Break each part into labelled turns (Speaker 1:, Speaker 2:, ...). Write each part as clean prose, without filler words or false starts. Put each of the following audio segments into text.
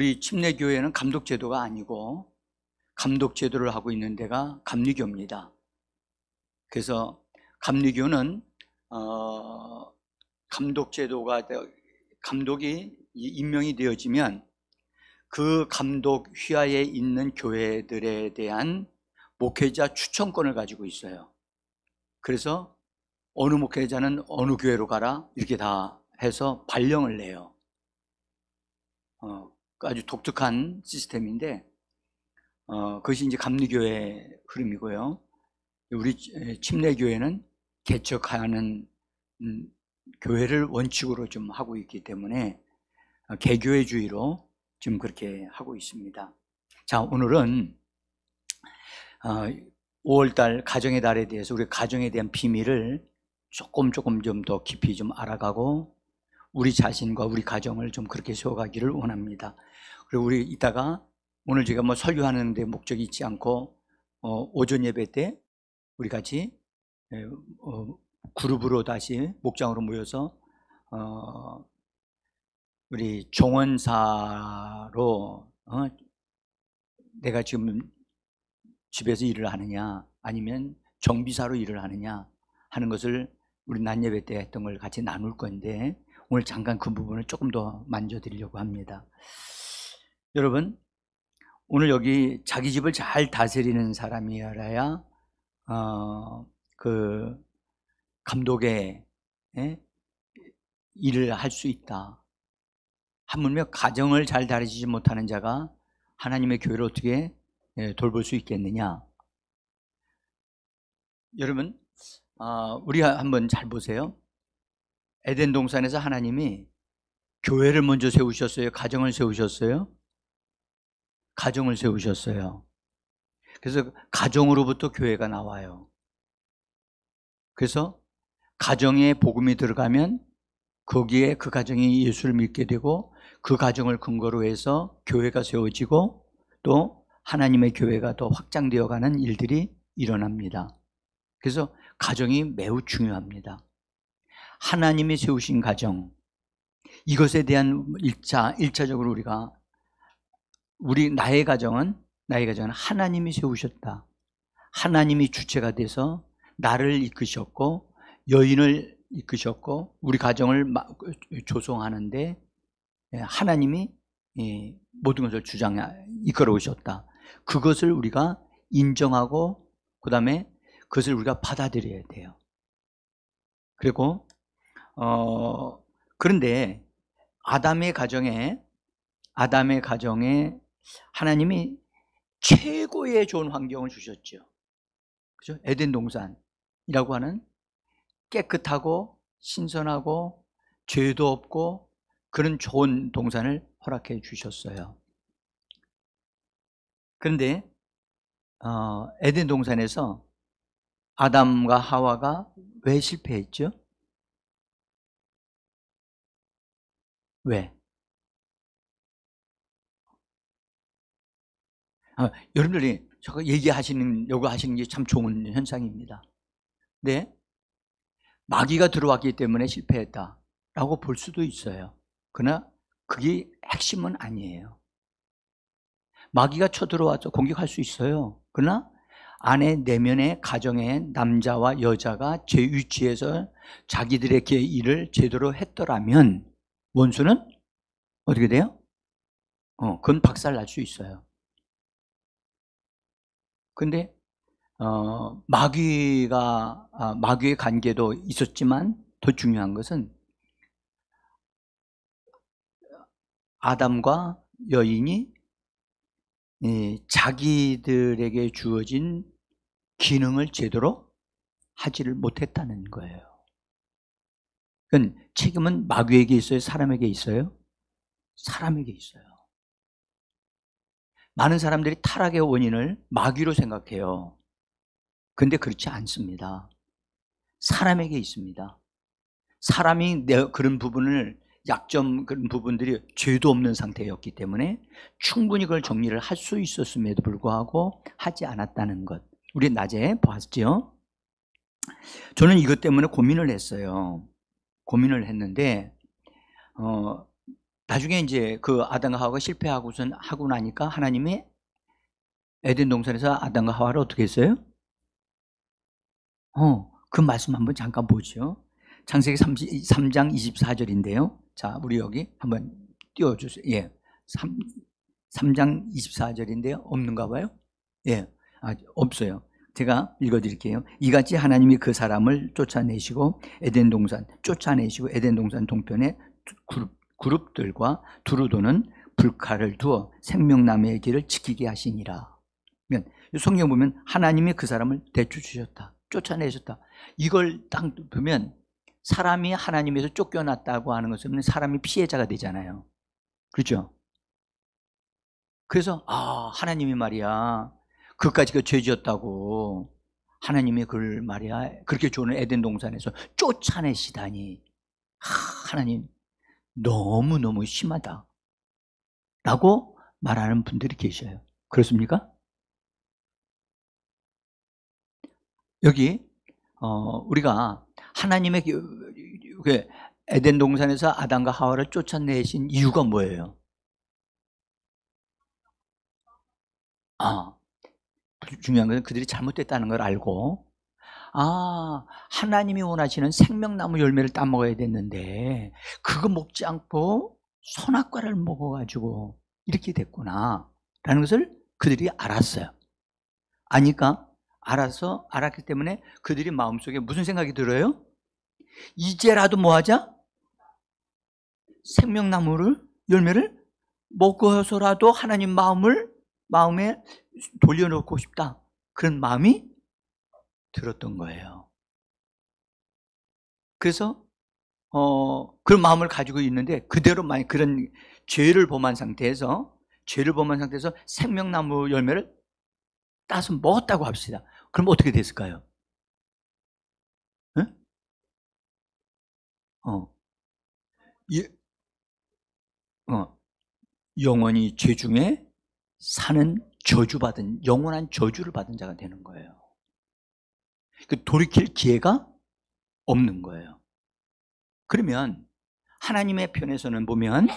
Speaker 1: 우리 침례교회는 감독제도가 아니고 감독제도를 하고 있는 데가 감리교입니다. 그래서 감리교는 감독이 임명이 되어지면 그 감독 휘하에 있는 교회들에 대한 목회자 추천권을 가지고 있어요. 그래서 어느 목회자는 어느 교회로 가라 이렇게 다 해서 발령을 내요. 아주 독특한 시스템인데 그것이 이제 감리교회 흐름이고요. 우리 침례교회는 개척하는 교회를 원칙으로 좀 하고 있기 때문에 개교회주의로 지금 그렇게 하고 있습니다. 자, 오늘은 5월달 가정의 달에 대해서 우리 가정에 대한 비밀을 조금 좀 더 깊이 좀 알아가고 우리 자신과 우리 가정을 좀 그렇게 세워가기를 원합니다. 그리고 우리 이따가 오늘 제가 뭐 설교하는 데 목적이 있지 않고 오전 예배 때 우리 같이 그룹으로 다시 목장으로 모여서 우리 종원사로 내가 지금 집에서 일을 하느냐 아니면 정비사로 일을 하느냐 하는 것을 우리 낮 예배 때 했던 걸 같이 나눌 건데 오늘 잠깐 그 부분을 조금 더 만져드리려고 합니다. 여러분, 오늘 여기 자기 집을 잘 다스리는 사람이어야 그 감독의 일을 할 수 있다. 하물며 가정을 잘 다스리지 못하는 자가 하나님의 교회를 어떻게 돌볼 수 있겠느냐. 여러분, 우리가 한번 잘 보세요. 에덴 동산에서 하나님이 교회를 먼저 세우셨어요? 가정을 세우셨어요? 가정을 세우셨어요. 그래서 가정으로부터 교회가 나와요. 그래서 가정에 복음이 들어가면 거기에 그 가정이 예수를 믿게 되고 그 가정을 근거로 해서 교회가 세워지고 또 하나님의 교회가 더 확장되어 가는 일들이 일어납니다. 그래서 가정이 매우 중요합니다. 하나님이 세우신 가정, 이것에 대한 1차적으로 나의 가정은 하나님이 세우셨다. 하나님이 주체가 돼서 나를 이끄셨고 여인을 이끄셨고 우리 가정을 조성하는데 하나님이 모든 것을 이끌어 오셨다. 그것을 우리가 인정하고 그 다음에 그것을 우리가 받아들여야 돼요. 그리고 그런데 아담의 가정에 하나님이 최고의 좋은 환경을 주셨죠. 그죠? 에덴 동산이라고 하는 깨끗하고 신선하고 죄도 없고 그런 좋은 동산을 허락해 주셨어요. 그런데 에덴 동산에서 아담과 하와가 왜 실패했죠? 왜? 여러분들이 저거 요거 하시는 게 참 좋은 현상입니다. 네? 마귀가 들어왔기 때문에 실패했다라고 볼 수도 있어요. 그러나 그게 핵심은 아니에요. 마귀가 쳐들어와서 공격할 수 있어요. 그러나 안에 내면의 가정의 남자와 여자가 제 위치에서 자기들의 일을 제대로 했더라면 원수는 어떻게 돼요? 그건 박살날 수 있어요. 근데 마귀의 관계도 있었지만 더 중요한 것은 아담과 여인이 자기들에게 주어진 기능을 제대로 하지를 못했다는 거예요. 그건 책임은 마귀에게 있어요? 사람에게 있어요? 사람에게 있어요. 많은 사람들이 타락의 원인을 마귀로 생각해요. 그런데 그렇지 않습니다. 사람에게 있습니다. 사람이 그런 부분을 그런 부분들이 죄도 없는 상태였기 때문에 충분히 그걸 정리를 할 수 있었음에도 불구하고 하지 않았다는 것. 우리 낮에 봤죠? 저는 이것 때문에 고민을 했어요. 고민을 했는데 나중에 이제 그 아담과 하와가 실패하고선 하고 나니까 하나님이 에덴 동산에서 아담과 하와를 어떻게 했어요? 그 말씀 한번 잠깐 보죠. 창세기 3장 24절인데요. 자, 우리 여기 한번 띄워주세요. 예. 3장 24절인데요. 없는가 봐요? 예. 없어요. 제가 읽어드릴게요. 이같이 하나님이 그 사람을 쫓아내시고 에덴 동산 동편에 그룹들과 두루 도는 불칼을 두어 생명나무의 길을 지키게 하시니라. 성경 보면 하나님이 그 사람을 대추주셨다, 쫓아내셨다. 이걸 딱 보면 사람이 하나님에서 쫓겨났다고 하는 것은 사람이 피해자가 되잖아요. 그렇죠? 그래서 하나님이 말이야 그까지 그 죄지었다고 하나님이 그걸 말이야 그렇게 좋은 에덴 동산에서 쫓아내시다니 하나님 너무너무 심하다 라고 말하는 분들이 계셔요. 그렇습니까? 여기 우리가 하나님의 에덴 동산에서 아담과 하와를 쫓아내신 이유가 뭐예요? 중요한 것은 그들이 잘못됐다는 걸 알고 하나님이 원하시는 생명나무 열매를 따먹어야 됐는데 그거 먹지 않고 선악과를 먹어가지고 이렇게 됐구나 라는 것을 그들이 알았어요. 알았기 때문에 그들이 마음속에 무슨 생각이 들어요? 이제라도 뭐 하자? 생명나무를 열매를 먹어서라도 하나님 마음에 돌려놓고 싶다, 그런 마음이 들었던 거예요. 그래서 그런 마음을 가지고 있는데 그대로 만약 그런 죄를 범한 상태에서 생명나무 열매를 따서 먹었다고 합시다. 그럼 어떻게 됐을까요? 응? 영원히 죄 중에 사는 영원한 저주를 받은 자가 되는 거예요. 돌이킬 기회가 없는 거예요. 그러면 하나님의 편에서는 보면,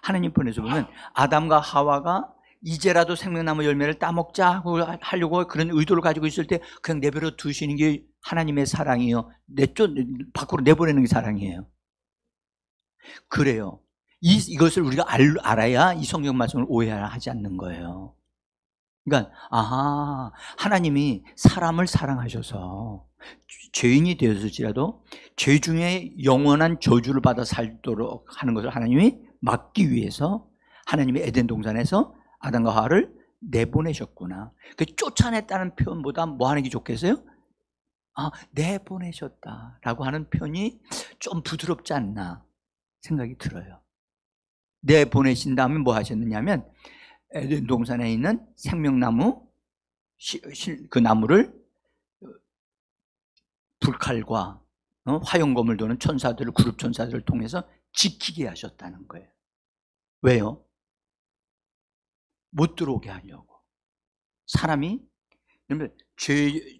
Speaker 1: 하나님 편에서 보면 아담과 하와가 이제라도 생명나무 열매를 따먹자 하려고 그런 의도를 가지고 있을 때 그냥 내버려 두시는 게 하나님의 사랑이요, 밖으로 내보내는 게 사랑이에요. 그래요. 이것을 우리가 알아야 이 성경 말씀을 오해하지 않는 거예요. 그러니까 하나님이 사람을 사랑하셔서 죄인이 되었을지라도 죄 중에 영원한 저주를 받아 살도록 하는 것을 하나님이 막기 위해서 하나님이 에덴 동산에서 아담과 하와를 내보내셨구나. 쫓아냈다는 표현보다 뭐 하는 게 좋겠어요? 내보내셨다라고 하는 표현이 좀 부드럽지 않나 생각이 들어요. 내보내신 다음에 뭐 하셨느냐면 에덴 동산에 있는 생명나무 그 나무를 불칼과 화용검을 도는 그룹 천사들을 통해서 지키게 하셨다는 거예요. 왜요? 못 들어오게 하려고. 사람이,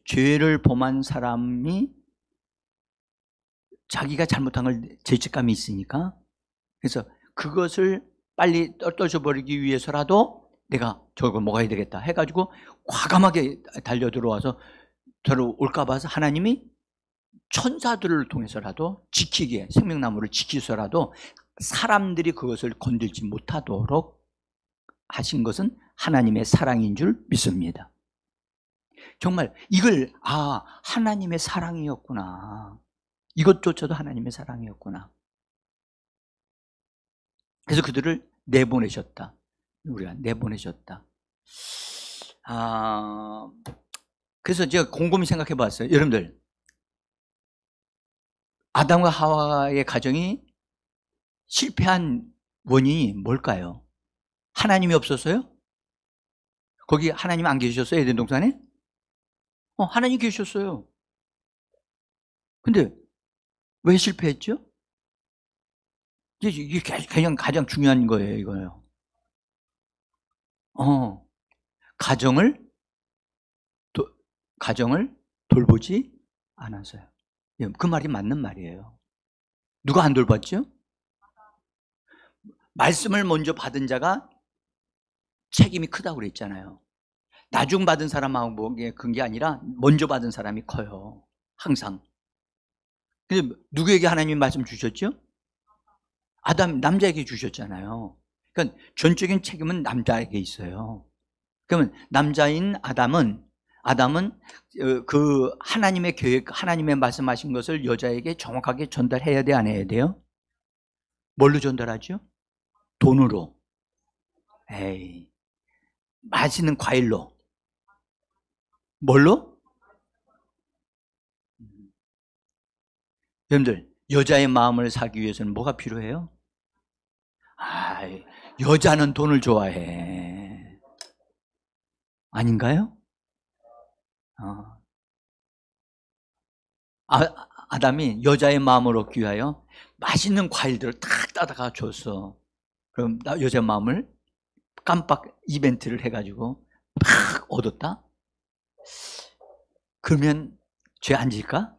Speaker 1: 죄를 범한 사람이 자기가 잘못한 걸 죄책감이 있으니까, 그래서 그것을 빨리 떨쳐버리기 위해서라도 내가 저걸 먹어야 되겠다 해가지고 과감하게 달려들어와서 저를 올까 봐서 하나님이 천사들을 통해서라도 생명나무를 지키서라도 사람들이 그것을 건들지 못하도록 하신 것은 하나님의 사랑인 줄 믿습니다. 정말 이걸 하나님의 사랑이었구나, 이것조차도 하나님의 사랑이었구나. 그래서 그들을 내보내셨다. 우리가 내보내셨다. 그래서 제가 곰곰이 생각해 봤어요. 여러분들, 아담과 하와의 가정이 실패한 원인이 뭘까요? 하나님이 없었어요? 거기 하나님 안 계셨어요? 에덴 동산에? 하나님 계셨어요. 근데 왜 실패했죠? 이게 그냥 가장 중요한 거예요, 이거요. 가정을 돌보지 않아서요. 그 말이 맞는 말이에요. 누가 안 돌봤죠? 말씀을 먼저 받은 자가 책임이 크다고 그랬잖아요. 나중 받은 사람하고 그런 게 아니라 먼저 받은 사람이 커요. 항상. 근데 누구에게 하나님이 말씀 주셨죠? 아담, 남자에게 주셨잖아요. 그러니까 전적인 책임은 남자에게 있어요. 그러면 남자인 아담은 그 하나님의 계획, 하나님의 말씀하신 것을 여자에게 정확하게 전달해야 돼, 안 해야 돼요? 뭘로 전달하죠? 돈으로. 에이, 맛있는 과일로. 뭘로? 여러분들, 여자의 마음을 사기 위해서는 뭐가 필요해요? 아, 여자는 돈을 좋아해. 아닌가요? 아담이 여자의 마음을 얻기 위하여 맛있는 과일들을 탁 따다가 줬어. 그럼 여자 마음을 깜빡 이벤트를 해가지고 팍 얻었다? 그러면 죄 안 질까?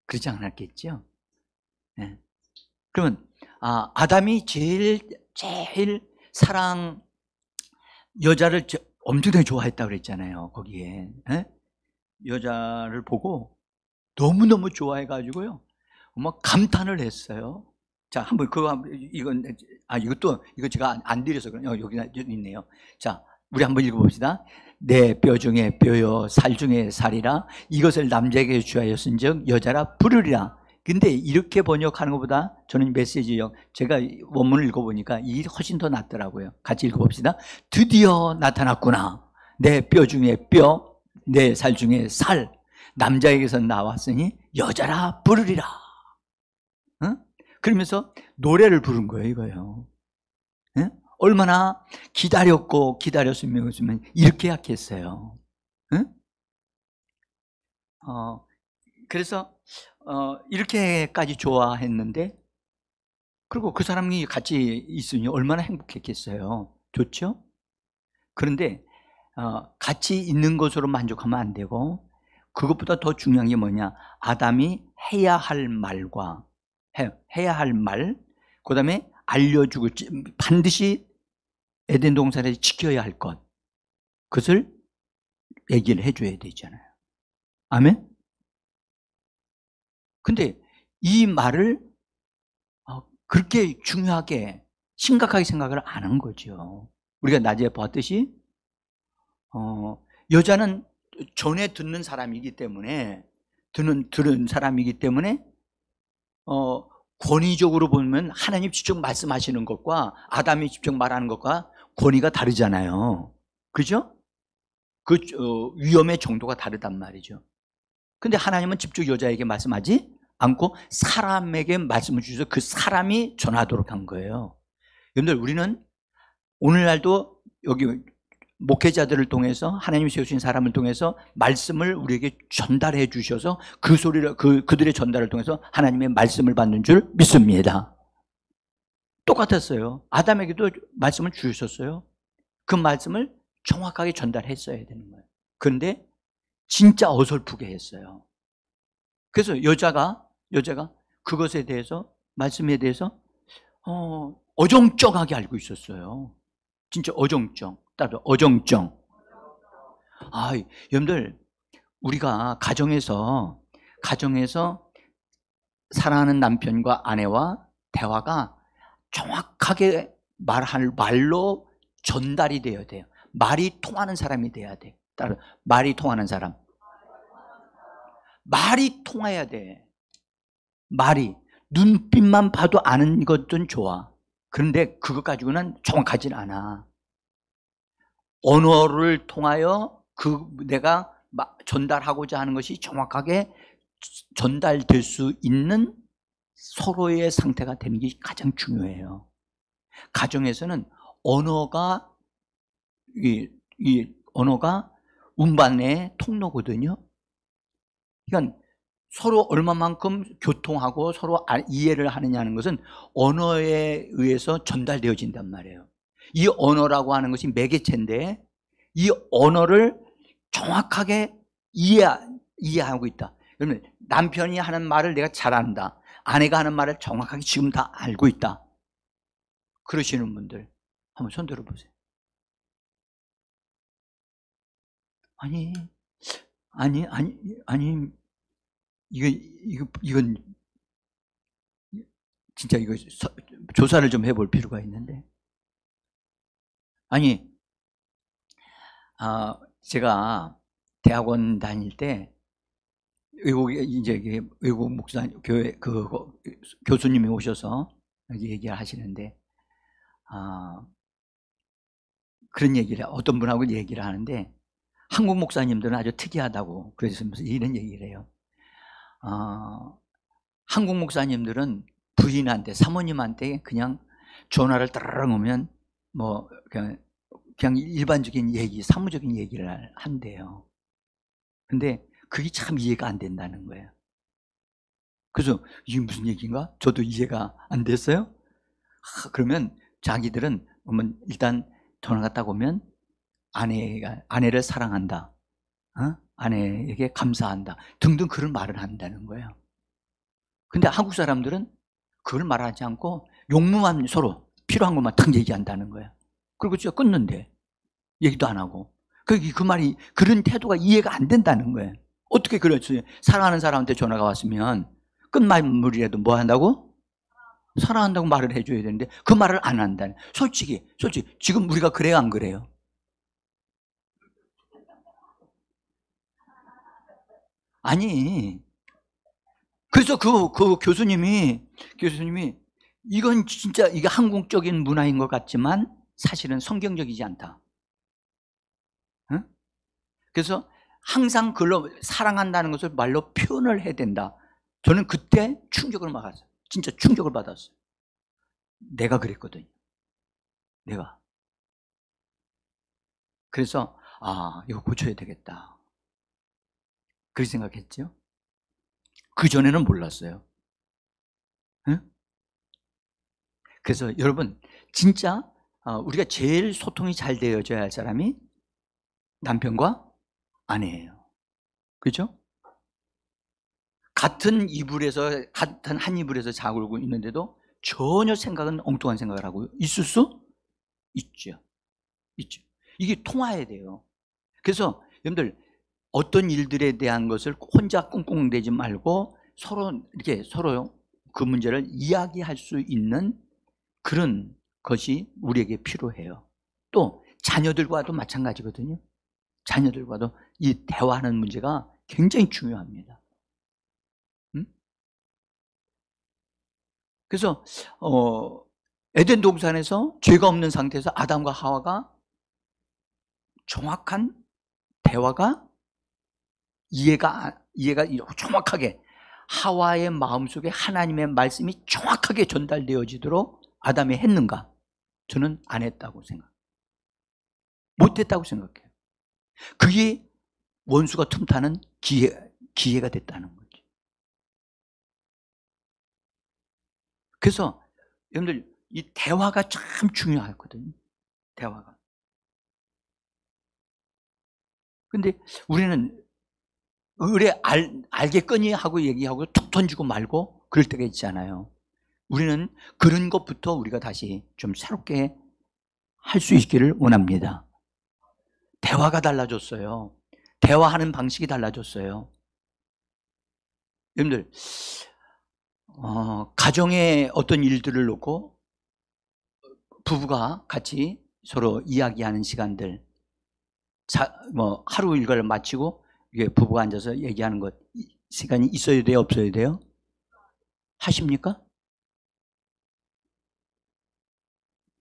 Speaker 1: 그러지 않았겠죠? 네. 그러면 아담이 제일 여자를 엄청나게 좋아했다고 그랬잖아요. 거기에 여자를 보고 너무너무 좋아해가지고요, 감탄을 했어요. 자, 한번 이거 제가 안 드려서 그래요. 여기 있네요. 자, 우리 한번 읽어봅시다. 내 뼈 중에 뼈요 살 중에 살이라 이것을 남자에게 주하였은즉 여자라 부르리라. 근데 이렇게 번역하는 것보다 저는 메시지요, 제가 원문을 읽어보니까 이게 훨씬 더 낫더라고요. 같이 읽어봅시다. 드디어 나타났구나. 내 뼈 중에 뼈, 내 살 중에 살, 남자에게서 나왔으니 여자라 부르리라. 응? 그러면서 노래를 부른 거예요, 이거요. 응? 얼마나 기다렸으면 이렇게 약했어요. 응? 그래서 이렇게까지 좋아했는데, 그리고 그 사람이 같이 있으니 얼마나 행복했겠어요. 좋죠? 그런데 같이 있는 것으로 만족하면 안 되고, 그것보다 더 중요한 게 뭐냐, 아담이 해야 할 말, 그 다음에 알려주고 반드시 에덴 동산에서 지켜야 할 것, 그것을 얘기를 해줘야 되잖아요. 아멘? 근데 이 말을 그렇게 중요하게 심각하게 생각을 안 한 거죠. 우리가 낮에 봤듯이 여자는 전에 듣는 사람이기 때문에 들은 사람이기 때문에 권위적으로 보면 하나님 직접 말씀하시는 것과 아담이 직접 말하는 것과 권위가 다르잖아요. 그죠? 그 위험의 정도가 다르단 말이죠. 근데 하나님은 직접 여자에게 말씀하지 않고 사람에게 말씀을 주셔서 그 사람이 전하도록 한 거예요. 여러분들, 우리는 오늘날도 여기 목회자들을 통해서, 하나님이 세우신 사람을 통해서 말씀을 우리에게 전달해 주셔서 그 소리를 그들의 전달을 통해서 하나님의 말씀을 받는 줄 믿습니다. 똑같았어요. 아담에게도 말씀을 주셨어요. 그 말씀을 정확하게 전달했어야 되는 거예요. 그런데 진짜 어설프게 했어요. 그래서 여자가 그것에 대해서, 말씀에 대해서 어정쩡하게 알고 있었어요. 진짜 어정쩡. 여러분들, 우리가 가정에서 사랑하는 남편과 아내와 대화가 정확하게 말할 말로 전달이 되어야 돼요. 말이 통하는 사람이 돼야 돼. 말이 통하는 사람. 말이 통해야 돼. 말이. 눈빛만 봐도 아는 것은 좋아. 그런데 그것 가지고는 정확하진 않아. 언어를 통하여 내가 전달하고자 하는 것이 정확하게 전달될 수 있는 서로의 상태가 되는 게 가장 중요해요. 가정에서는 언어가 운반의 통로거든요. 그러니까 서로 얼마만큼 교통하고 서로 이해를 하느냐는 것은 언어에 의해서 전달되어진단 말이에요. 이 언어라고 하는 것이 매개체인데, 이 언어를 정확하게 이해하고 있다. 그러면 남편이 하는 말을 내가 잘 안다. 아내가 하는 말을 정확하게 지금 다 알고 있다. 그러시는 분들 한번 손 들어보세요. 아니, 이건 진짜 이거 조사를 좀 해볼 필요가 있는데. 아니, 제가 대학원 다닐 때 외국 목사 교회 교수님이 오셔서 여기 얘기를 하시는데, 그런 얘기를 어떤 분하고 얘기를 하는데, 한국 목사님들은 아주 특이하다고 그러시면서 이런 얘기를 해요. 한국 목사님들은 부인한테, 사모님한테 그냥 전화를 따르릉 오면 뭐 그냥 일반적인 얘기, 사무적인 얘기를 한대요. 근데 그게 참 이해가 안 된다는 거예요. 그래서 이게 무슨 얘기인가? 저도 이해가 안 됐어요. 그러면 자기들은 일단 전화가 딱 오면 아내를 사랑한다, 아내에게 감사한다 등등 그런 말을 한다는 거예요. 근데 한국 사람들은 그걸 말하지 않고 욕무만 서로 필요한 것만 탁 얘기한다는 거예요. 그리고 진짜 끊는데 얘기도 안 하고. 그 말이, 그런 태도가 이해가 안 된다는 거예요. 어떻게 그렇지? 사랑하는 사람한테 전화가 왔으면 끝말물이라도 뭐 한다고? 사랑한다고 말을 해줘야 되는데 그 말을 안 한다는. 솔직히 지금 우리가 그래요, 안 그래요? 아니, 그래서 그 교수님이 이건 진짜 이게 한국적인 문화인 것 같지만 사실은 성경적이지 않다. 응? 그래서 항상 그걸로 사랑한다는 것을 말로 표현을 해야 된다. 저는 그때 충격을 받았어요. 진짜 충격을 받았어요. 내가 그랬거든요. 내가. 그래서 이거 고쳐야 되겠다. 그렇게 생각했죠. 그전에는 몰랐어요. 응? 그래서 여러분, 진짜 우리가 제일 소통이 잘 되어져야 할 사람이 남편과 아내예요. 그렇죠? 같은 한 이불에서 자고 있는데도 전혀 생각은 엉뚱한 생각을 하고 있을 수 있죠. 이게 통화해야 돼요. 그래서 여러분들, 어떤 일들에 대한 것을 혼자 꿍꿍대지 말고 서로 그 문제를 이야기할 수 있는 그런 것이 우리에게 필요해요. 또 자녀들과도 마찬가지거든요. 자녀들과도 이 대화하는 문제가 굉장히 중요합니다. 그래서 에덴 동산에서 죄가 없는 상태에서 아담과 하와가 정확한 대화가 이해가 정확하게, 하와의 마음속에 하나님의 말씀이 정확하게 전달되어지도록 아담이 했는가? 저는 안 했다고 못했다고 생각해요. 그게 원수가 틈타는 기회가 됐다는 거죠. 그래서 여러분들, 이 대화가 참 중요하거든요. 대화가. 근데 우리는 알겠거니 하고 얘기하고 툭 던지고 말고 그럴 때가 있잖아요. 우리는 그런 것부터 우리가 다시 좀 새롭게 할 수 있기를 원합니다. 대화가 달라졌어요. 대화하는 방식이 달라졌어요. 여러분들, 가정의 어떤 일들을 놓고 부부가 같이 서로 이야기하는 시간들, 하루 일과를 마치고 이게 부부가 앉아서 얘기하는 것, 시간이 있어야 돼요, 없어야 돼요? 하십니까?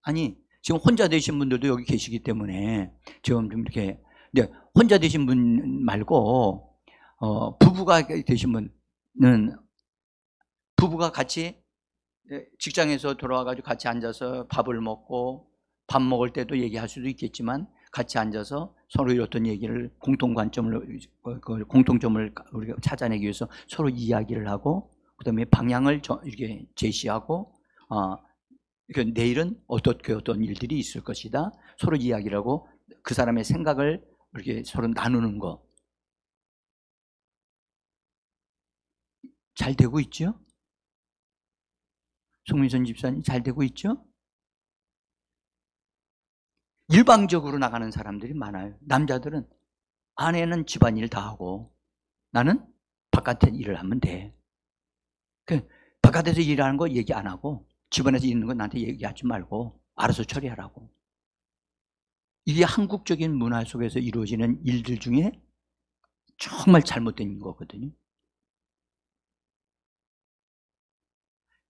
Speaker 1: 아니, 지금 혼자 되신 분들도 여기 계시기 때문에 지금 좀 이렇게, 근데 혼자 되신 분 말고 부부가 되신 분은 부부가 같이 직장에서 돌아와가지고 같이 앉아서 밥을 먹고, 밥 먹을 때도 얘기할 수도 있겠지만 같이 앉아서 서로 어떤 얘기를, 공통점을 우리가 찾아내기 위해서 서로 이야기를 하고, 그 다음에 방향을 이렇게 제시하고, 그러니까 내일은 어떤 일들이 있을 것이다, 서로 이야기를 하고 그 사람의 생각을 이렇게 서로 나누는 거. 잘 되고 있죠? 송민선 집사님 잘 되고 있죠? 일방적으로 나가는 사람들이 많아요. 남자들은 아내는 집안일 다 하고 나는 바깥에 일을 하면 돼. 바깥에서 일하는 거 얘기 안 하고 집안에서 있는 거 나한테 얘기하지 말고 알아서 처리하라고. 이게 한국적인 문화 속에서 이루어지는 일들 중에 정말 잘못된 거거든요.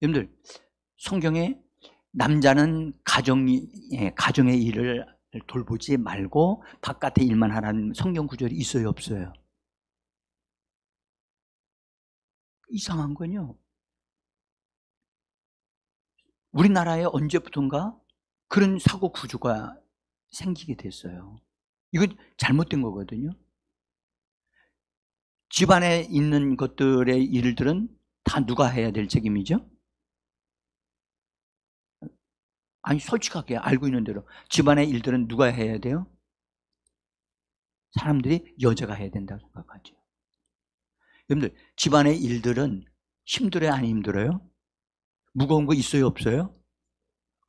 Speaker 1: 여러분들, 성경에 남자는 가정의 일을 돌보지 말고 바깥의 일만 하라는 성경 구절이 있어요, 없어요? 이상한 건요, 우리나라에 언제부턴가 그런 사고 구조가 생기게 됐어요. 이건 잘못된 거거든요. 집안에 있는 것들의 일들은 다 누가 해야 될 책임이죠? 아니, 솔직하게 알고 있는 대로 집안의 일들은 누가 해야 돼요? 사람들이 여자가 해야 된다고 생각하죠. 여러분들, 집안의 일들은 힘들어요, 안 힘들어요? 무거운 거 있어요, 없어요?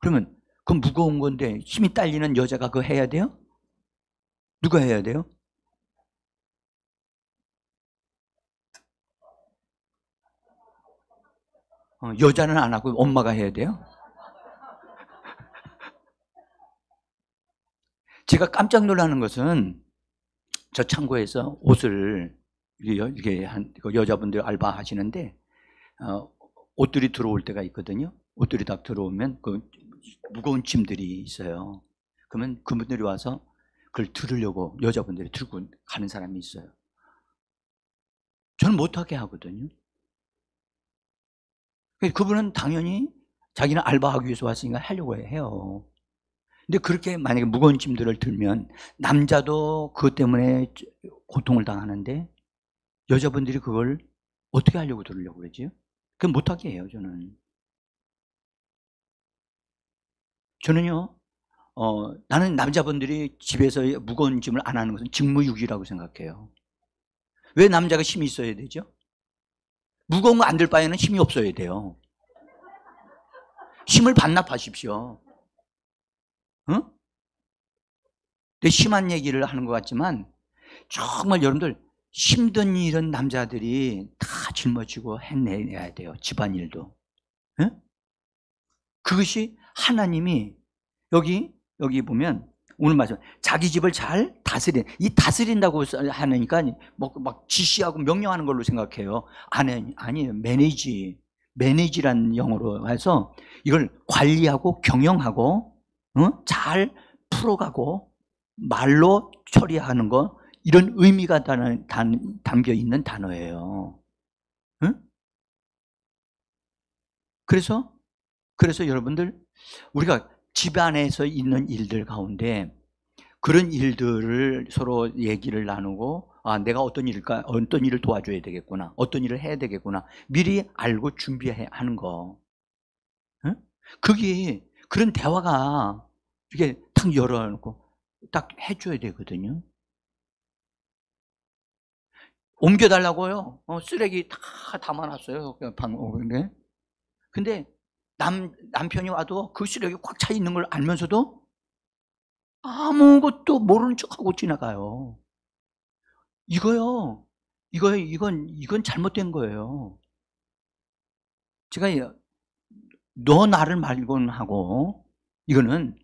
Speaker 1: 그러면 그 무거운 건데 힘이 딸리는 여자가 그거 해야 돼요? 누가 해야 돼요? 여자는 안 하고 엄마가 해야 돼요? 제가 깜짝 놀라는 것은 저 창고에서 옷을 이렇게 여자분들 알바 하시는데 옷들이 들어올 때가 있거든요. 옷들이 딱 들어오면 그 무거운 짐들이 있어요. 그러면 그분들이 와서 그걸 들으려고 여자분들이 들고 가는 사람이 있어요. 저는 못하게 하거든요. 그분은 당연히 자기는 알바하기 위해서 왔으니까 하려고 해요. 근데 그렇게 만약에 무거운 짐들을 들면 남자도 그것 때문에 고통을 당하는데 여자분들이 그걸 어떻게 하려고 들으려고 그러지? 그건 못하게 해요, 저는요, 나는 남자분들이 집에서 무거운 짐을 안 하는 것은 직무유기라고 생각해요. 왜 남자가 힘이 있어야 되죠? 무거운 거 안 들 바에는 힘이 없어야 돼요. 힘을 반납하십시오. 응? 내 심한 얘기를 하는 것 같지만 정말 여러분들 힘든 일은 남자들이 다 짊어지고 해내야 돼요. 집안일도. 응? 그것이 하나님이 여기 보면 오늘 말씀 자기 집을 잘 이 다스린다고 하니까 막 지시하고 명령하는 걸로 생각해요. 아니에요. 매니지란 영어로 해서 이걸 관리하고 경영하고 잘 풀어가고 말로 처리하는 거, 이런 의미가 담겨 있는 단어예요. 응? 그래서 여러분들, 우리가 집안에서 있는 일들 가운데 그런 일들을 서로 얘기를 나누고 내가 어떤 일을 도와줘야 되겠구나, 어떤 일을 해야 되겠구나, 미리 알고 준비해야 하는 거. 응? 그게 그런 대화가 이렇게 탁 열어놓고 딱 해줘야 되거든요. 옮겨달라고요. 쓰레기 다 담아놨어요. 근데 남편이 와도 그 쓰레기 꽉 차 있는 걸 알면서도 아무것도 모르는 척하고 지나가요. 이건 잘못된 거예요. 제가 너 나를 말곤 하고, 이거는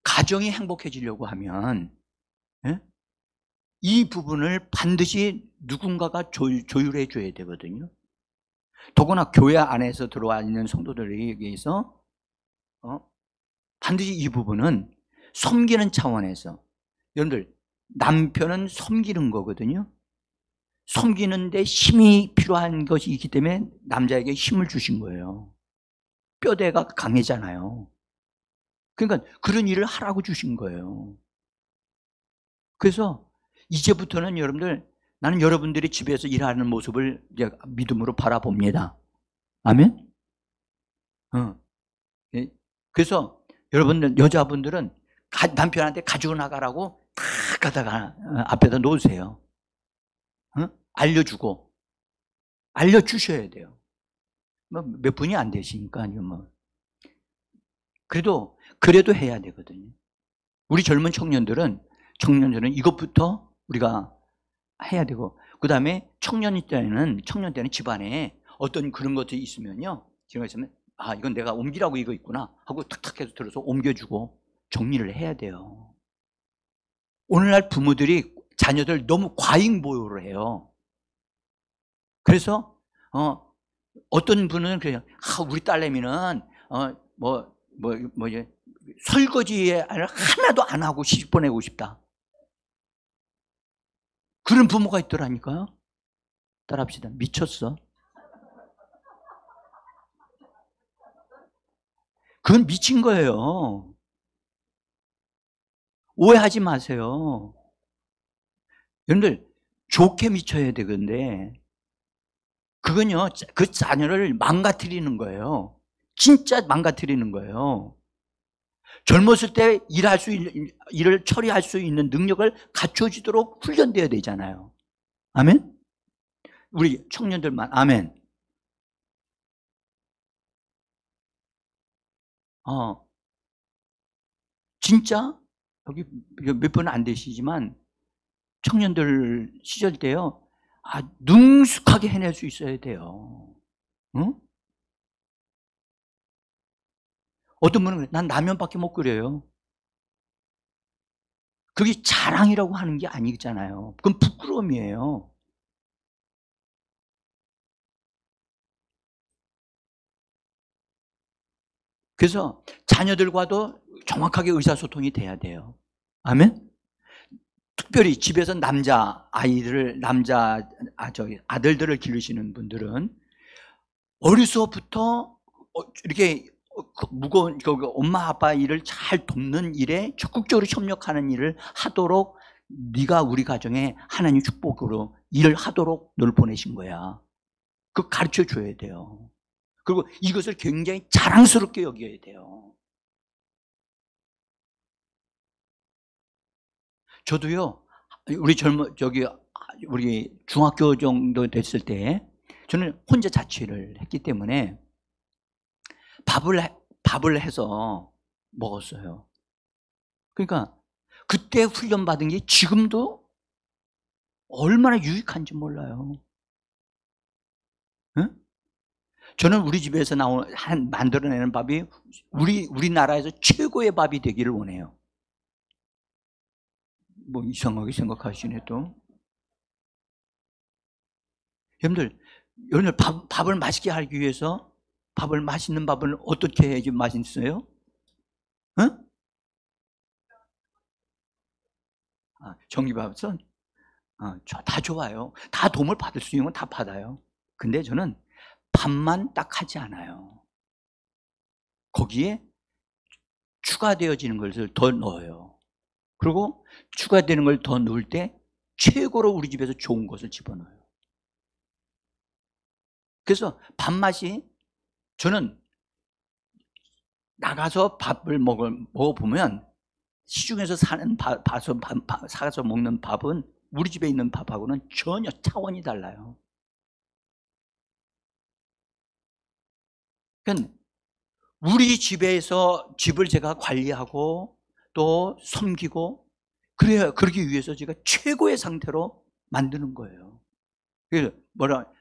Speaker 1: 가정이 행복해지려고 하면 이 부분을 반드시 누군가가 조율해 줘야 되거든요. 더구나 교회 안에서 들어와 있는 성도들에 의해서 반드시 이 부분은 섬기는 차원에서, 여러분들, 남편은 섬기는 거거든요. 섬기는데 힘이 필요한 것이 있기 때문에 남자에게 힘을 주신 거예요. 뼈대가 강해잖아요. 그러니까 그런 일을 하라고 주신 거예요. 그래서 이제부터는 여러분들, 나는 여러분들이 집에서 일하는 모습을 이제 믿음으로 바라봅니다. 아멘? 그래서 여러분들, 여자분들은 남편한테 가지고 나가라고 다 갖다가 앞에다 놓으세요. 알려주고. 알려주셔야 돼요. 뭐 몇 분이 안 되시니까, 아니면 뭐. 그래도 해야 되거든요. 우리 젊은 청년들은 이것부터 우리가 해야 되고, 그 다음에 청년 때는 집안에 어떤 그런 것들이 있으면요, 제가 있으면, 아, 이건 내가 옮기라고 이거 있구나 하고 탁탁 해서 들어서 옮겨주고 정리를 해야 돼요. 오늘날 부모들이 자녀들 너무 과잉 보호를 해요. 그래서 어떤 분은 그래요. 우리 딸내미는 설거지에 하나도 안 하고 시집 보내고 싶다. 그런 부모가 있더라니까요. 따라합시다. 미쳤어. 그건 미친 거예요. 오해하지 마세요. 여러분들, 좋게 미쳐야 되는데, 그건요, 그 자녀를 망가뜨리는 거예요. 진짜 망가뜨리는 거예요. 젊었을 때 일을 처리할 수 있는 능력을 갖춰지도록 훈련되어야 되잖아요. 아멘? 우리 청년들만, 아멘. 진짜, 여기 몇 분 안 되시지만, 청년들 시절 때요, 능숙하게 해낼 수 있어야 돼요. 응? 어떤 분은 그래, 난 라면밖에 못 끓여요. 그게 자랑이라고 하는 게 아니잖아요. 그건 부끄러움이에요. 그래서 자녀들과도 정확하게 의사소통이 돼야 돼요. 아멘? 특별히 집에서 아들들을 기르시는 분들은 어려서부터 이렇게 무거운 엄마 아빠 일을 잘 돕는 일에 적극적으로 협력하는 일을 하도록, 네가 우리 가정에 하나님 축복으로 일을 하도록 널 보내신 거야. 그거 가르쳐 줘야 돼요. 그리고 이것을 굉장히 자랑스럽게 여겨야 돼요. 저도요, 우리 중학교 정도 됐을 때 저는 혼자 자취를 했기 때문에 밥을 해서 먹었어요. 그러니까 그때 훈련받은 게 지금도 얼마나 유익한지 몰라요. 응? 저는 우리 집에서 만들어내는 밥이 우리나라에서 최고의 밥이 되기를 원해요. 뭐 이상하게 생각하시네 또. 여러분들 밥을 맛있게 하기 위해서 맛있는 밥을 어떻게 해야지 맛있어요? 응? 전기밥솥? 다 좋아요. 다 도움을 받을 수 있는 건 다 받아요. 근데 저는 밥만 딱 하지 않아요. 거기에 추가되어지는 것을 더 넣어요. 그리고 추가되는 걸 더 넣을 때 최고로 우리 집에서 좋은 것을 집어넣어요. 그래서 밥맛이, 저는 나가서 밥을 먹어보면 시중에서 사서 먹는 밥은 우리 집에 있는 밥하고는 전혀 차원이 달라요. 그러니까 우리 집에서 집을 제가 관리하고 또 섬기고 그러기 위해서 제가 최고의 상태로 만드는 거예요. 그래서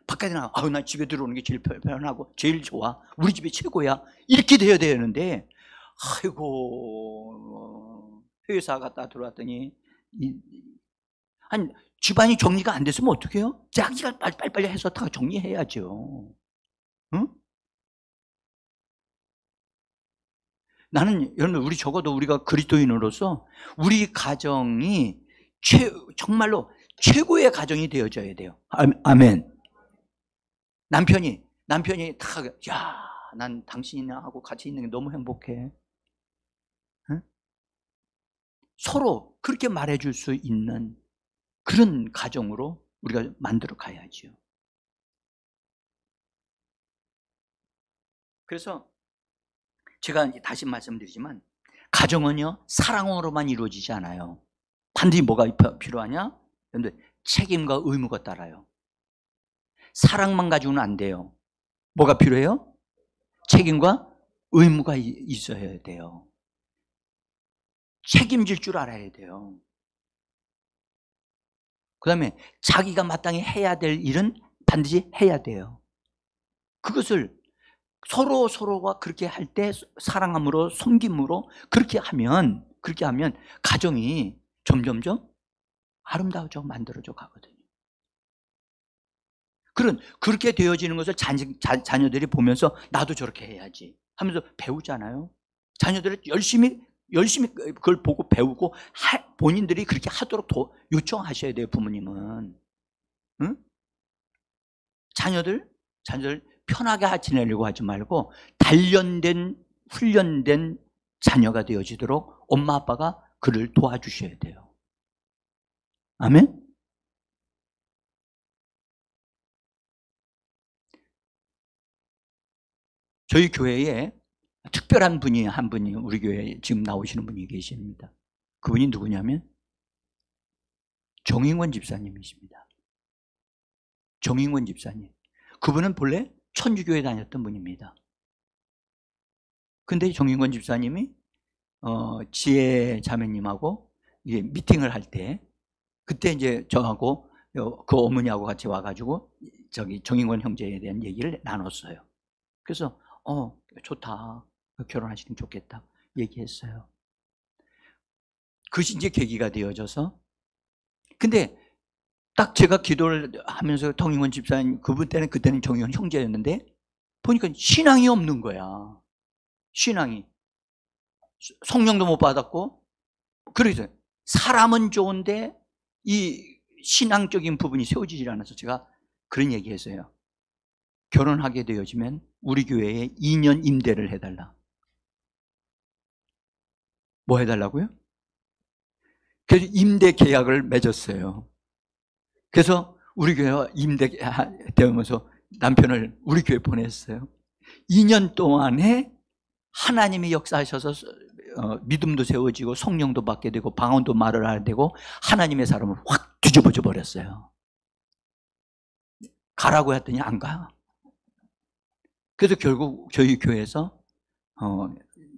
Speaker 1: 바깥에 나가, 나 집에 들어오는 게 제일 편하고 제일 좋아, 우리 집이 최고야, 이렇게 돼야 되는데, 아이고, 회사 갔다 들어왔더니 집안이 정리가 안 됐으면 어떡해요? 자기가 빨리빨리 해서 다 정리해야죠. 응? 여러분, 적어도 우리가 그리스도인으로서 우리 가정이 정말로 최고의 가정이 되어져야 돼요. 아멘. 남편이 난 당신하고 같이 있는 게 너무 행복해. 응? 서로 그렇게 말해줄 수 있는 그런 가정으로 우리가 만들어 가야죠. 그래서 제가 다시 말씀드리지만, 가정은요, 사랑으로만 이루어지지 않아요. 반드시 뭐가 필요하냐? 여러분들, 책임과 의무가 따라요. 사랑만 가지고는 안 돼요. 뭐가 필요해요? 책임과 의무가 있어야 돼요. 책임질 줄 알아야 돼요. 그 다음에 자기가 마땅히 해야 될 일은 반드시 해야 돼요. 그것을 서로가 그렇게 할 때 사랑함으로, 섬김으로 그렇게 하면 가정이 점점점 아름다워져 만들어져 가거든요. 그렇게 되어지는 것을 자녀들이 보면서 나도 저렇게 해야지 하면서 배우잖아요. 자녀들이 열심히 그걸 보고 배우고 본인들이 그렇게 하도록 요청하셔야 돼요. 부모님은. 응? 자녀들 편하게 지내려고 하지 말고 훈련된 자녀가 되어지도록 엄마 아빠가 그를 도와주셔야 돼요. 아멘? 저희 교회에 특별한 분이 한 분이 우리 교회에 지금 나오시는 분이 계십니다. 그분이 누구냐면 정인권 집사님이십니다. 정인권 집사님. 그분은 본래 천주교에 다녔던 분입니다. 근데 정인권 집사님이 지혜 자매님하고 이제 미팅을 할 때 그때 이제 저하고 그 어머니하고 같이 와가지고 저기 정인권 형제에 대한 얘기를 나눴어요. 그래서 좋다. 결혼하시면 좋겠다. 얘기했어요. 그것이 이제 계기가 되어져서 근데 딱 제가 기도를 하면서 정인권 집사님 그때는 정인권 형제였는데 보니까 신앙이 없는 거야. 신앙이. 성령도 못 받았고 그래서 사람은 좋은데 이 신앙적인 부분이 세워지질 않아서 제가 그런 얘기했어요. 결혼하게 되어지면 우리 교회에 2년 임대를 해달라. 뭐 해달라고요? 그래서 임대 계약을 맺었어요. 그래서 우리 교회와 임대되면서 남편을 우리 교회에 보냈어요. 2년 동안에 하나님이 역사하셔서 믿음도 세워지고 성령도 받게 되고 방언도 말을 하게 되고 하나님의 사람을 확 뒤집어져 버렸어요. 가라고 했더니 안 가. 그래서 결국 저희 교회에서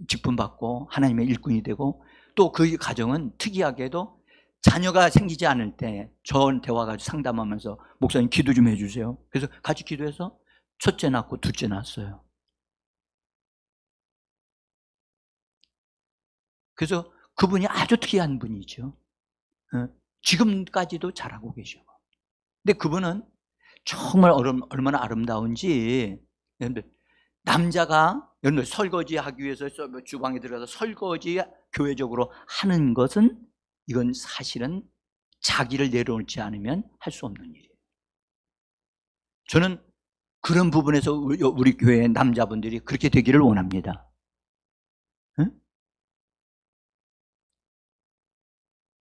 Speaker 1: 직분 받고 하나님의 일꾼이 되고 또 그 가정은 특이하게도 자녀가 생기지 않을 때 저한테 와가지고 상담하면서 목사님 기도 좀 해주세요. 그래서 같이 기도해서 첫째 낳고 둘째 낳았어요. 그래서 그분이 아주 특이한 분이죠. 지금까지도 잘하고 계셔. 근데 그분은 정말 얼마나 아름다운지 여러분들 남자가 여러분들 설거지 하기 위해서 주방에 들어가서 설거지 교회적으로 하는 것은 이건 사실은 자기를 내려놓지 않으면 할 수 없는 일이에요. 저는 그런 부분에서 우리 교회의 남자분들이 그렇게 되기를 원합니다. 응?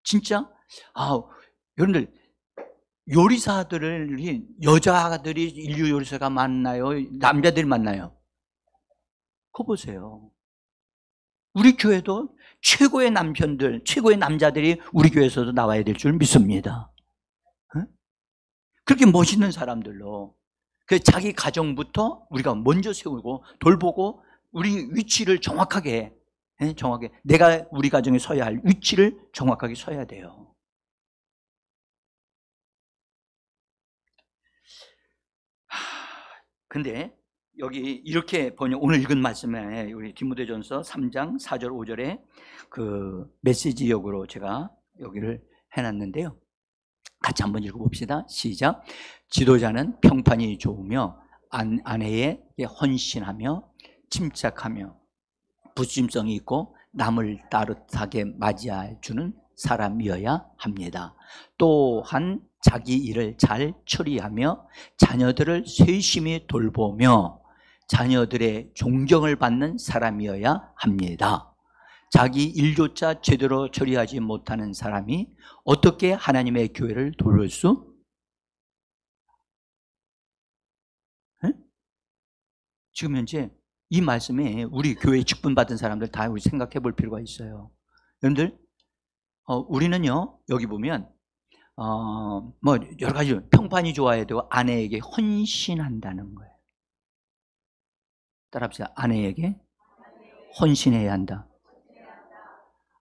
Speaker 1: 진짜 여러분들 요리사들이 여자들이 인류 요리사가 많나요? 남자들이 많나요? 그거 보세요. 우리 교회도 최고의 남편들, 최고의 남자들이 우리 교회에서도 나와야 될 줄 믿습니다. 응? 그렇게 멋있는 사람들로 자기 가정부터 우리가 먼저 세우고 돌보고 우리 위치를 정확하게 내가 우리 가정에 서야 할 위치를 정확하게 서야 돼요. 근데 여기 이렇게 오늘 읽은 말씀에 우리 디모데전서 3장 4절 5절에 그 메시지역으로 제가 여기를 해놨는데요. 같이 한번 읽어봅시다. 시작. 지도자는 평판이 좋으며 아내에게 헌신하며 침착하며 부심성이 있고 남을 따뜻하게 맞이해 주는 사람이어야 합니다. 또한 자기 일을 잘 처리하며 자녀들을 세심히 돌보며 자녀들의 존경을 받는 사람이어야 합니다. 자기 일조차 제대로 처리하지 못하는 사람이 어떻게 하나님의 교회를 돌볼 수? 지금 현재 이 말씀에 우리 교회에 직분 받은 사람들 다 우리 생각해 볼 필요가 있어요. 여러분들 우리는요 여기 보면 뭐 여러 가지 평판이 좋아야 되고 아내에게 헌신한다는 거예요. 따라합시다. 아내에게 헌신해야 한다.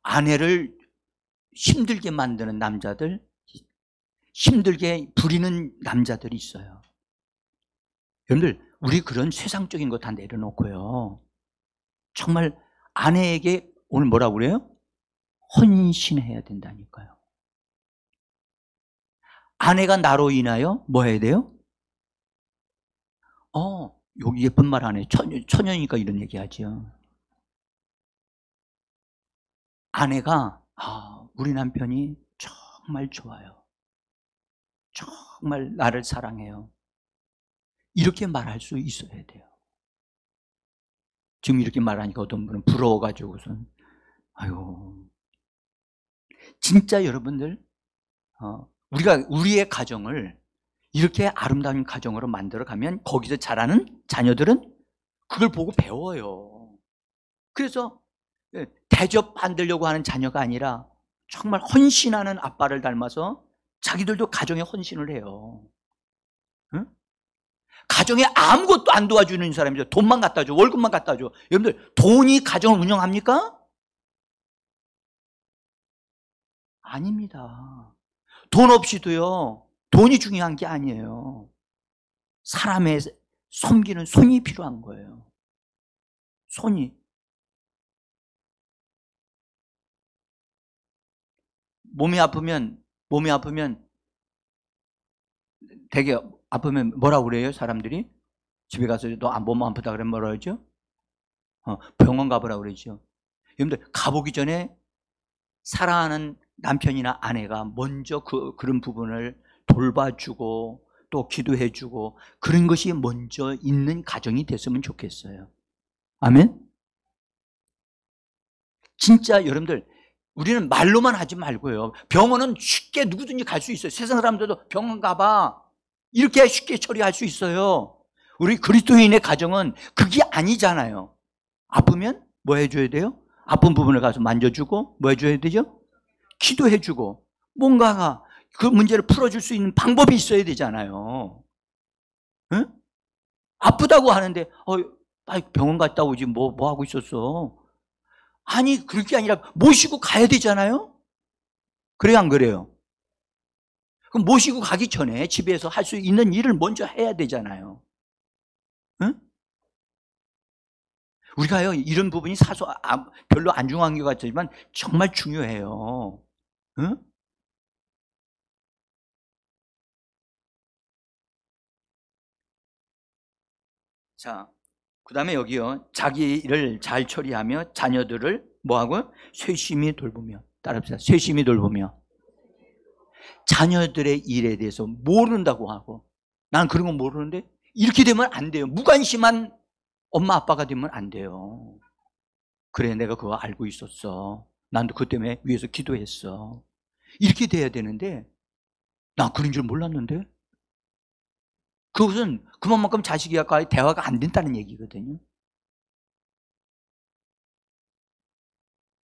Speaker 1: 아내를 힘들게 만드는 남자들, 힘들게 부리는 남자들이 있어요. 여러분들, 우리 그런 세상적인 거 다 내려놓고요, 정말 아내에게 오늘 뭐라고 그래요? 헌신해야 된다니까요. 아내가 나로 인하여 뭐 해야 돼요? 여기 예쁜 말 안 해. 처녀니까 이런 얘기 하죠. 아내가 우리 남편이 정말 좋아요. 정말 나를 사랑해요. 이렇게 말할 수 있어야 돼요. 지금 이렇게 말하니까 어떤 분은 부러워가지고선 아유, 진짜 여러분들 우리가 우리의 가정을 이렇게 아름다운 가정으로 만들어가면 거기서 자라는 자녀들은 그걸 보고 배워요. 그래서 대접 받으려고 하는 자녀가 아니라 정말 헌신하는 아빠를 닮아서 자기들도 가정에 헌신을 해요. 응? 가정에 아무것도 안 도와주는 사람이죠. 돈만 갖다 줘, 월급만 갖다 줘. 여러분들, 돈이 가정을 운영합니까? 아닙니다. 돈 없이도요, 돈이 중요한 게 아니에요. 사람의 섬기는 손이 필요한 거예요. 손이. 몸이 아프면 되게 아프면 뭐라고 그래요, 사람들이? 집에 가서 너 몸 아프다 그러면 뭐라 그러죠? 병원 가보라 그러죠. 여러분들, 가보기 전에 사랑하는 남편이나 아내가 먼저 그런 부분을 돌봐주고 또 기도해주고 그런 것이 먼저 있는 가정이 됐으면 좋겠어요. 아멘? 진짜 여러분들, 우리는 말로만 하지 말고요, 병원은 쉽게 누구든지 갈 수 있어요. 세상 사람들도 병원 가봐 이렇게 쉽게 처리할 수 있어요. 우리 그리스도인의 가정은 그게 아니잖아요. 아프면 뭐 해줘야 돼요? 아픈 부분을 가서 만져주고 뭐 해줘야 되죠? 기도해주고 뭔가가 그 문제를 풀어줄 수 있는 방법이 있어야 되잖아요. 응? 아프다고 하는데 병원 갔다 오지 뭐 하고 있었어? 아니, 그게 아니라 모시고 가야 되잖아요. 그래요, 안 그래요? 그럼 모시고 가기 전에 집에서 할 수 있는 일을 먼저 해야 되잖아요. 응? 우리가요, 이런 부분이 별로 안 중요한 것 같지만 정말 중요해요. 응? 자, 그 다음에 여기요, 자기 일을 잘 처리하며 자녀들을 뭐하고? 쇄심히 돌보며. 따라합시다. 쇄심히 돌보며. 자녀들의 일에 대해서 모른다고 하고, 난 그런 거 모르는데, 이렇게 되면 안 돼요. 무관심한 엄마 아빠가 되면 안 돼요. 그래, 내가 그거 알고 있었어. 난도 그 때문에 위해서 기도했어. 이렇게 돼야 되는데, 나 그런 줄 몰랐는데? 그것은 그만큼 자식과의 대화가 안 된다는 얘기거든요.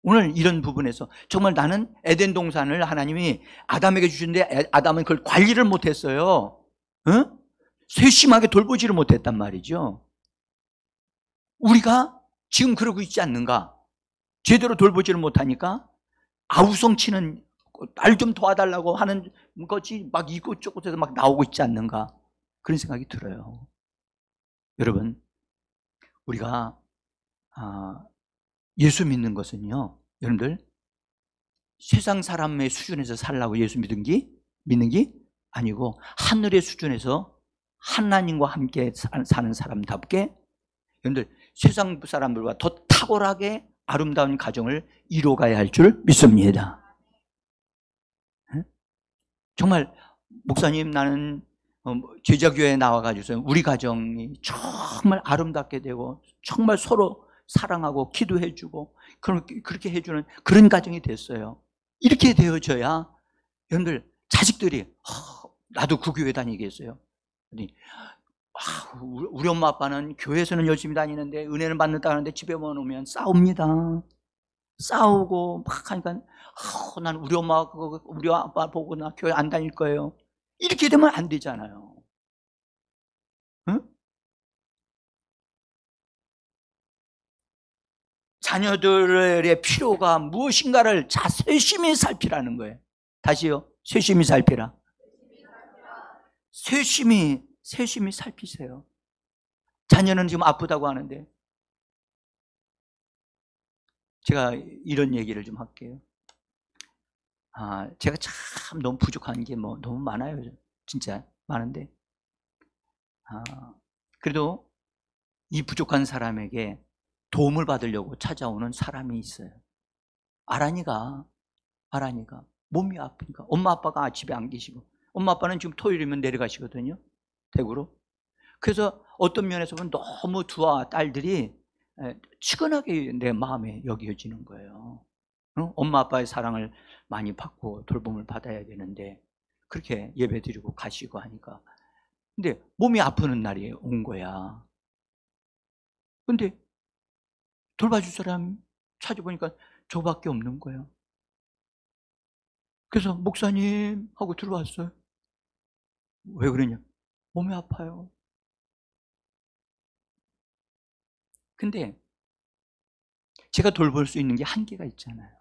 Speaker 1: 오늘 이런 부분에서 정말 나는 에덴 동산을 하나님이 아담에게 주셨는데 아담은 그걸 관리를 못했어요. 응? 세심하게 돌보지를 못했단 말이죠. 우리가 지금 그러고 있지 않는가? 제대로 돌보지를 못하니까 아우성치는, 날 좀 도와달라고 하는 것이 막 이곳저곳에서 막 나오고 있지 않는가? 그런 생각이 들어요. 여러분, 우리가 예수 믿는 것은요, 여러분들, 세상 사람의 수준에서 살라고 예수 믿는 게 아니고 하늘의 수준에서 하나님과 함께 사는 사람답게, 여러분들, 세상 사람들과 더 탁월하게 아름다운 가정을 이루어가야 할 줄 믿습니다. 정말 목사님, 나는 제자교회에 나와가지고 우리 가정이 정말 아름답게 되고 정말 서로 사랑하고 기도해주고 그렇게 해주는 그런 가정이 됐어요. 이렇게 되어져야 여러분들 자식들이 나도 그 교회 다니겠어요. 우리 엄마 아빠는 교회에서는 열심히 다니는데 은혜는 받는다 하는데 집에 오면 싸웁니다. 싸우고 막 하니까 난 우리 엄마 우리 아빠 보고 나 교회 안 다닐 거예요. 이렇게 되면 안 되잖아요. 응? 자녀들의 필요가 무엇인가를 세심히 살피라는 거예요. 다시요. 세심히 살피라. 세심히 살피세요. 자녀는 지금 아프다고 하는데 제가 이런 얘기를 좀 할게요. 제가 참 너무 부족한 게 너무 많아요. 진짜 많은데 그래도 이 부족한 사람에게 도움을 받으려고 찾아오는 사람이 있어요. 아란이가 몸이 아프니까 엄마 아빠가 집에 안 계시고 엄마 아빠는 지금 토요일이면 내려가시거든요. 대구로. 그래서 어떤 면에서 보면 너무 두 딸들이 치근하게 내 마음에 여겨지는 거예요. 엄마 아빠의 사랑을 많이 받고 돌봄을 받아야 되는데 그렇게 예배드리고 가시고 하니까 근데 몸이 아프는 날이 온 거야. 근데 돌봐줄 사람 찾아보니까 저밖에 없는 거예요. 그래서 목사님 하고 들어왔어요. 왜 그러냐? 몸이 아파요. 근데 제가 돌볼 수 있는 게 한계가 있잖아요.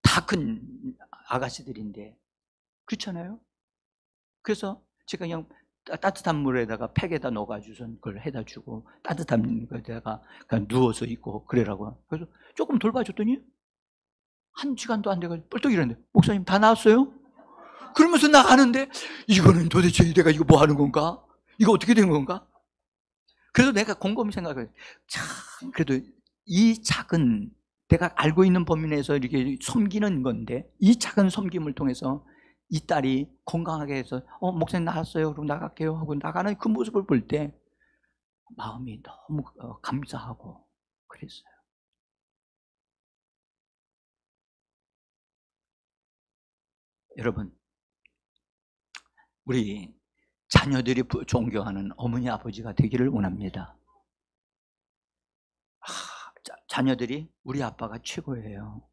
Speaker 1: 다 큰 아가씨들인데 그렇잖아요. 그래서 제가 그냥 따뜻한 물에다가 팩에다 넣어가지고서 그걸 해다 주고 따뜻한 거에다가 그냥 누워서 있고 그래라고. 그래서 조금 돌봐줬더니 1시간도 안 돼가지고 뻘떡 일어났는데 목사님 다 나왔어요? 그러면서 나가는데 이거는 도대체 내가 이거 뭐 하는 건가? 이거 어떻게 된 건가? 그래서 내가 곰곰이 생각해요. 참 그래도 이 작은 내가 알고 있는 범위 내에서 이렇게 섬기는 건데 이 작은 섬김을 통해서 이 딸이 건강하게 해서 목사님 나왔어요. 그럼 나갈게요 하고 나가는 그 모습을 볼 때 마음이 너무 감사하고 그랬어요. 여러분 우리 자녀들이 존경하는 어머니 아버지가 되기를 원합니다. 자녀들이 우리 아빠가 최고예요.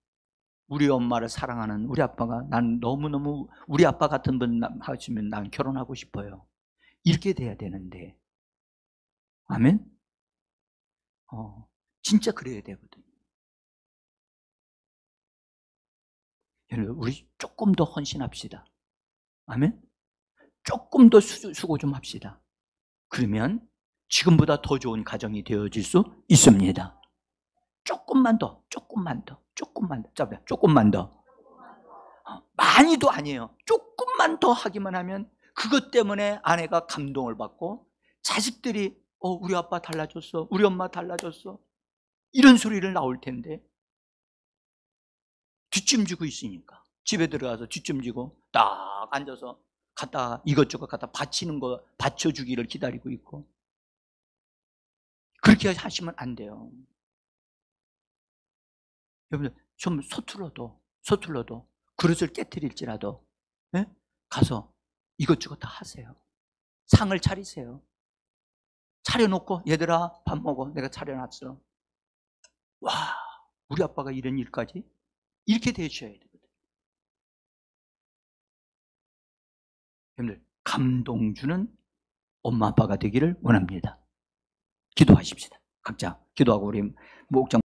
Speaker 1: 우리 엄마를 사랑하는 우리 아빠가 난 너무너무 우리 아빠 같은 분 하시면 난 결혼하고 싶어요. 이렇게 돼야 되는데 아멘? 진짜 그래야 되거든요. 여러분 우리 조금 더 헌신합시다. 아멘? 조금 더 수고 좀 합시다. 그러면 지금보다 더 좋은 가정이 되어질 수 있습니다. 조금만 더. 많이도 아니에요. 조금만 더 하기만 하면 그것 때문에 아내가 감동을 받고 자식들이 우리 아빠 달라졌어. 우리 엄마 달라졌어. 이런 소리를 나올 텐데 뒷짐지고 있으니까 집에 들어가서 뒷짐지고 딱 앉아서 갖다 이것저것 갖다 바치는 거 받쳐주기를 기다리고 있고 그렇게 하시면 안 돼요. 여러분들 좀 서툴러도 그릇을 깨트릴지라도 가서 이것저것 다 하세요. 상을 차리세요. 차려놓고 얘들아 밥 먹어. 내가 차려놨어. 와 우리 아빠가 이런 일까지 이렇게 되셔야 되거든요. 여러분들 감동 주는 엄마 아빠가 되기를 원합니다. 기도하십시다. 각자 기도하고 우리 목장